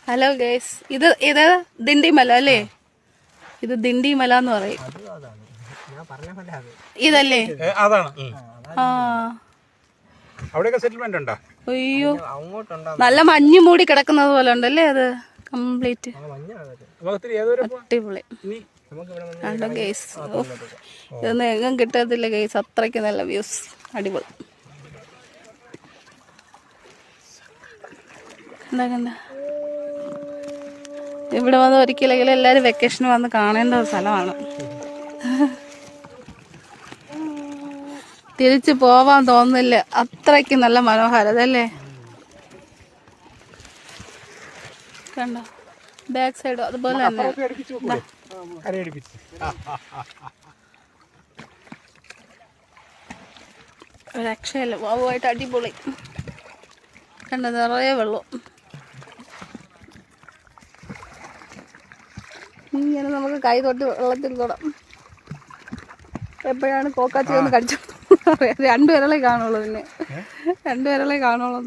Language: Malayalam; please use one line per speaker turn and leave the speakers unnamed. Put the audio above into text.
ഹലോ ഗൈസ്, ഇത് ദിണ്ടിമല അല്ലേ? ഇത് ദിണ്ടിമല എന്ന് പറയും. ഇതല്ലേ?
അതാണ്.
ആ
അവിടെയൊക്കെ സെറ്റിൽമെന്റ് ഉണ്ടോ?
അയ്യോ, നല്ല മഞ്ഞ് മൂടി കിടക്കുന്നത് പോലെ ഉണ്ടല്ലേ അത് കംപ്ലീറ്റ്. അടിപൊളി. കണ്ടോ ഗൈസ്, ഇതൊന്നും എങ്ങും കിട്ടത്തില്ല ഗൈസ്, അത്രയ്ക്ക് നല്ല വ്യൂസ്. അടിപൊളി. കണ്ട കണ്ട, ഇവിടെ വന്ന് ഒരിക്കലെങ്കിലും എല്ലാവരും വെക്കേഷന് വന്ന് കാണേണ്ട ഒരു സ്ഥലമാണ്. തിരിച്ചു പോവാൻ തോന്നുന്നില്ല, അത്രയ്ക്ക് നല്ല മനോഹാരിത അല്ലേ? കണ്ടോ ബാക്ക് സൈഡ് അതുപോലെ തന്നെ. രക്ഷയില്ല, വാവുമായിട്ട് അടിപൊളി. കണ്ടോ നിറയെ വെള്ളം. ഇങ്ങനെ നമുക്ക് കൈ തൊട്ട് വെള്ളത്തിൽ തൊടാം. എപ്പോഴാണ് കോക്കാച്ചി ഒന്ന് കടിച്ചു? 2 വിരളേ കാണുള്ളൂ, പിന്നെ 2 വിരളേ കാണുള്ളൂ.